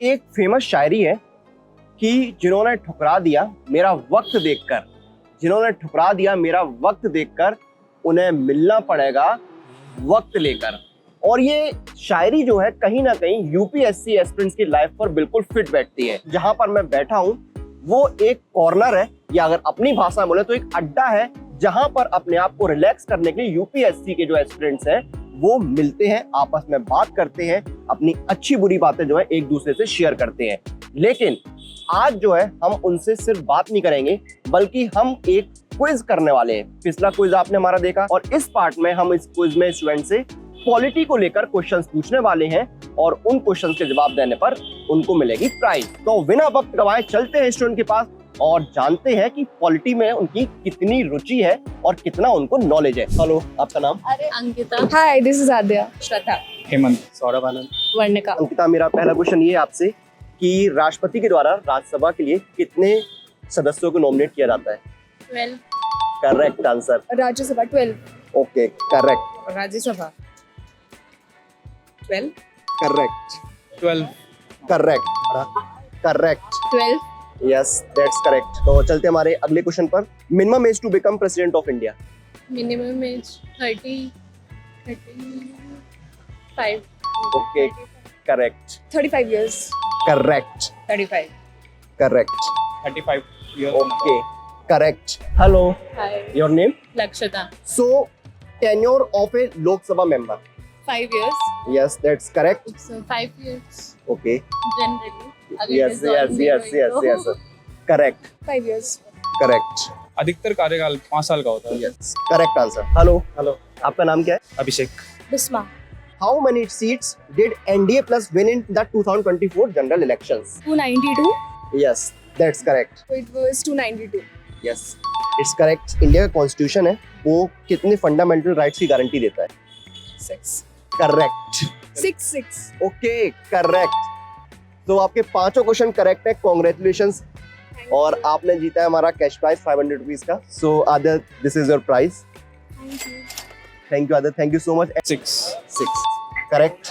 एक फेमस शायरी है कि जिन्होंने ठुकरा दिया मेरा वक्त देखकर, जिन्होंने ठुकरा दिया मेरा वक्त देखकर, उन्हें मिलना पड़ेगा वक्त लेकर। और ये शायरी जो है कहीं ना कहीं यूपीएससी एस्पिरेंट्स की लाइफ पर बिल्कुल फिट बैठती है। जहां पर मैं बैठा हूं वो एक कॉर्नर है, या अगर अपनी भाषा में बोले तो एक अड्डा है, जहां पर अपने आप को रिलैक्स करने के लिए यूपीएससी के जो एस्पिरेंट्स हैं वो मिलते हैं, आपस में बात करते हैं, अपनी अच्छी बुरी बातें जो है एक दूसरे से शेयर करते हैं। लेकिन आज जो है हम उनसे सिर्फ बात नहीं करेंगे, बल्कि हम एक क्विज करने वाले हैं। पिछला क्विज आपने हमारा देखा, और इस पार्ट में हम इस क्विज में स्टूडेंट से पॉलिटी को लेकर क्वेश्चंस पूछने वाले हैं, और उन क्वेश्चंस के जवाब देने पर उनको मिलेगी प्राइज। तो बिना वक्त गवाए चलते हैं स्टूडेंट के पास और जानते हैं कि पॉलिटी में उनकी कितनी रुचि है और कितना उनको नॉलेज है। हेलो, आपका नाम? अरे अंकिता। हाय, दिस इज आद्या। श्रद्धा। हेमंत। सौरभ आनंद। वर्णिका। अंकिता, मेरा पहला क्वेश्चन ये है आपसे कि राष्ट्रपति के द्वारा राज्यसभा के लिए कितने सदस्यों को नॉमिनेट किया जाता है? 12। Correct answer. Rajya Sabha 12। Okay, correct. Rajya Sabha 12। Correct. 12। Correct. Correct. 12। Yes, that's correct. तो चलते हमारे अगले क्वेश्चन पर। Minimum age to become president of India? Minimum age 35। Okay, correct. 35 years। Correct. 35। Correct. 35 years. Okay, correct. Hello, hi. Your name? Lakshata. So tenure of a Lok Sabha member? 5 years। Yes, that's correct. So 5 years okay, generally. Yes yes yes yes yes, correct. 5 years। Correct. अधिकतर कार्यकाल 5 साल का होता है। Yes, correct answer. Hello, hello. आपका नाम क्या है? Abhishek. Bisma. How many seats did NDA plus win in the 2024 general elections? 292। Yes, that's correct. So it was 292। Yes, it's correct. India का कॉन्स्टिट्यूशन है वो कितने फंडामेंटल राइट्स की गारंटी देता है? 6। करेक्ट। 6। Okay, correct. तो आपके पांचों क्वेश्चन करेक्ट है, कॉन्ग्रेचुलेशंस। और आपने जीता है हमारा कैश प्राइस 500 रुपीज का। So Aditya, this is your price. Thank you Aditya, thank you so much. 6। 6 correct.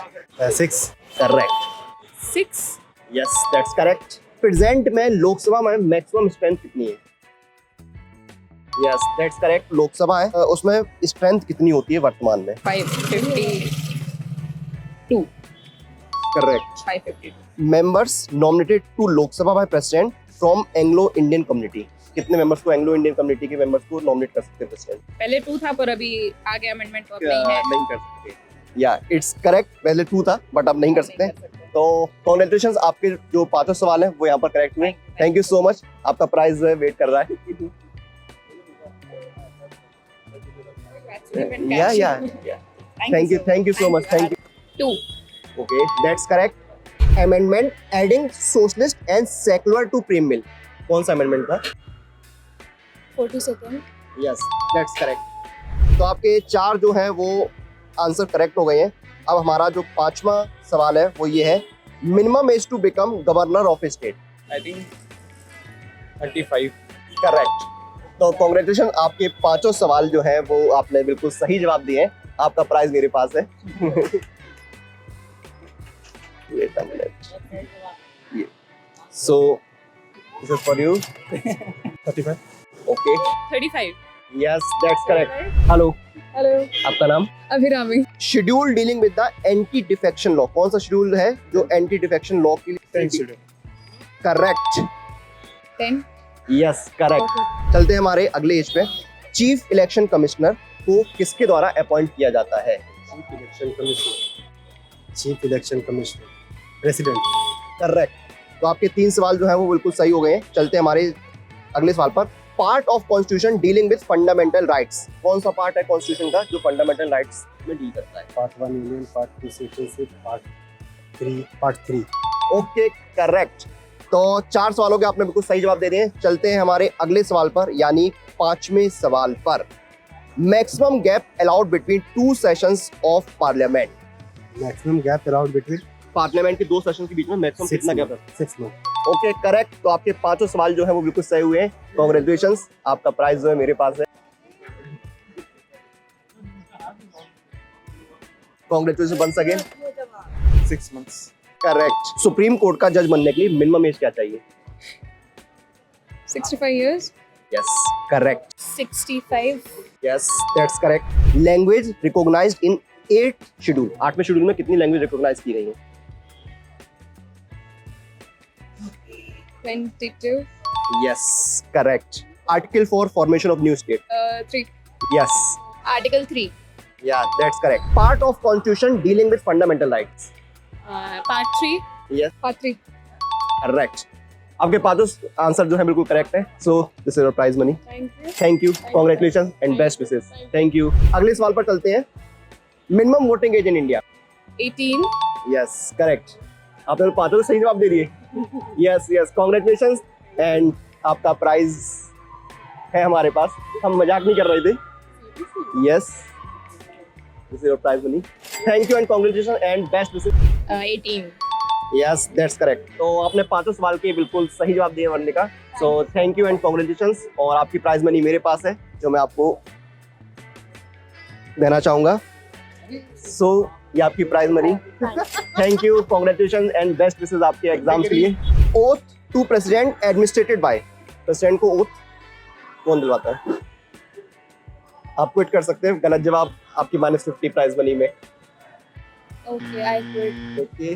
6 correct. 6। Yes, that's correct. Present में लोकसभा में मैक्सिमम स्ट्रेंथ कितनी है? Yes, that's correct. लोकसभा है उसमें स्ट्रेंथ कितनी होती है वर्तमान में? 552। Correct. 552। Members nominated to Lok Sabha by president from Anglo Indian community? कितने मेंबर्स को एंग्लो इंडियन कम्युनिटी के मेंबर्स को नॉमिनेट कर सकते हैं प्रेसिडेंट? पहले 2 था पर अभी आ गया अमेंडमेंट, तो अब नहीं है। नहीं कर सकते। या इट्स करेक्ट, पहले 2 था बट अब नहीं कर सकते। तो कॉन्ग्रेचुलेशंस, आपके जो पांचों सवाल हैं वो यहाँ पर करेक्ट हुए। Thank you so much. आपका प्राइज जो है वेट कर रहा है। या thank you so much. Thank you. 2। Okay, that's correct. Amendment adding socialist and secular to preamble, कौन सा अमेंडमेंट था? 42nd। Yes, that's correct. तो आपके 4 जो है वो आंसर करेक्ट हो गए हैं। अब हमारा जो 5वां सवाल है वो ये है, minimum age to become governor of a state? I think 35। Correct. तो कॉन्ग्रेचुलेशन, आपके पांचों सवाल जो है वो आपने बिल्कुल सही जवाब दिए हैं। आपका प्राइज मेरे पास है। Wait a minute. Yeah. So, this is for you. 35। Okay. 35। Yes, that's correct. Hello. Hello. आपका नाम? Abhirami. Schedule dealing with the anti defection law, कौन सा शेड्यूल है जो एंटी डिफेक्शन लॉ के लिए? करेक्ट। 10। Yes, correct. चलते हैं हमारे अगले एज पे। चीफ इलेक्शन कमिश्नर को किसके द्वारा अपॉइंट किया जाता है? Chief election commissioner president. Correct. तो आपके 3 सवाल जो है वो बिल्कुल सही हो गए हैं। चलते हैं हमारे अगले सवाल पर। Part of constitution dealing with fundamental rights, कौन सा पार्ट है कॉन्स्टिट्यूशन का जो फंडामेंटल राइट्स में डील करता है? Part 1 union, part 2 citizenship, part 3। Okay, correct. तो 4 सवालों के आपने बिल्कुल सही जवाब दे दिए। चलते हैं हमारे अगले सवाल पर, यानी 5वें सवाल पर। Maximum gap allowed between 2 sessions of parliament? Maximum gap allowed between parliament के 2 सेशन के बीच में मैक्सिमम 6 कितना गैप है? 6 months। Okay, correct. तो आपके पांचों सवाल जो है वो बिल्कुल सही हुए हैं। कॉन्ग्रेचुलेशंस, आपका प्राइज जो है मेरे पास है। Congratulation once again. 6 months। Correct. Supreme court का जज बनने के लिए मिनिमम एज क्या चाहिए? 65 years. Yes correct. 65. Yes that's correct. Language recognized in 8th schedule, 8वें शेड्यूल में कितनी लैंग्वेज रिकॉग्नाइज की गई है? 22. Yes correct. Article for formation of new state? 3. Yes Article 3. Yeah that's correct. Part of constitution dealing with fundamental rights? Part 3. Yes Part 3. Correct. आपके पास answer जो है बिल्कुल करेक्ट है। So this is your prize money. Thank you. Thank you, congratulation and best wishes. Thank you. अगले सवाल पर चलते हैं। Minimum voting age in India? 18. Yes correct. आपने पांचों सही जवाब दे दिए। यस यस कॉन्ग्रेचुलेशन एंड आपका प्राइज है हमारे पास, हम मजाक नहीं कर रहे थे। Yes this is your prize money. Thank you and congratulation and best wishes. 18. Yes that's correct. तो आपने पांचों सवाल के बिल्कुल सही जवाब दिए वनडे का। So thank you and congratulation. और आपकी प्राइज मनी मेरे पास है जो मैं आपको देना चाहूंगा। सो ये आपकी prize money. Thank you, congratulation and best wishes आपके एग्जाम्स के लिए। Oath to president administered by? President को ओथ कौन दिलवाता है? आप क्विट कर सकते हैं। गलत जवाब आपकी -50 प्राइज मनी में। Okay, I quit. Okay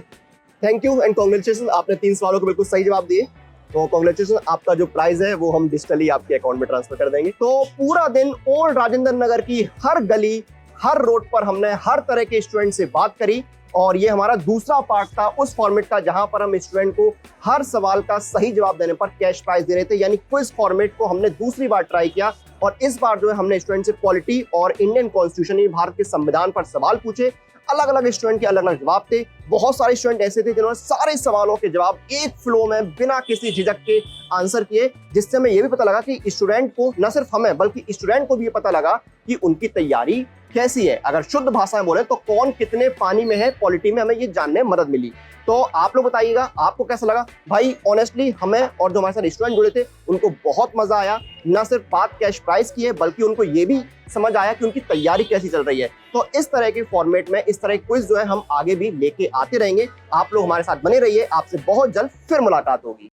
thank you and congratulation. आपने 3 सवालों के बिल्कुल सही जवाब दिए। तो कॉन्ग्रेचुलेशन, आपका जो प्राइज है वो हम डिजिटली आपके अकाउंट में ट्रांसफर कर देंगे। तो पूरा दिन ओल्ड राजेंद्र नगर की हर गली, हर रोड पर हमने हर तरह के स्टूडेंट से बात करी और ये हमारा दूसरा पार्ट था उस फॉर्मेट का जहां पर हम स्टूडेंट को हर सवाल का सही जवाब देने पर कैश प्राइज दे रहे थे, यानी क्विज फॉर्मेट को हमने दूसरी बार ट्राई किया। और इस बार जो है हमने स्टूडेंट से पॉलिटी और इंडियन कॉन्स्टिट्यूशन, भारत के संविधान पर सवाल पूछे। अलग अलग स्टूडेंट के अलग अलग जवाब थे। बहुत सारे स्टूडेंट ऐसे थे जिन्होंने सारे सवालों के जवाब एक फ्लो में बिना किसी झिझक के आंसर किए, जिससे हमें ये भी पता लगा कि स्टूडेंट को, न सिर्फ हमें बल्कि स्टूडेंट को भी ये पता लगा कि उनकी तैयारी कैसी है। अगर शुद्ध भाषा में बोले तो कौन कितने पानी में है पॉलिटी में, हमें ये जानने में मदद मिली। तो आप लोग बताइएगा आपको कैसा लगा। भाई ऑनेस्टली हमें और जो हमारे साथ स्टूडेंट जुड़े थे उनको बहुत मजा आया। न सिर्फ बात कैश प्राइस की है बल्कि उनको ये भी समझ आया कि उनकी तैयारी कैसी चल रही है। तो इस तरह के फॉर्मेट में इस तरह के क्विज जो है हम आगे भी लेके आते रहेंगे। आप लोग हमारे साथ बने रहिए। आपसे बहुत जल्द फिर मुलाकात होगी।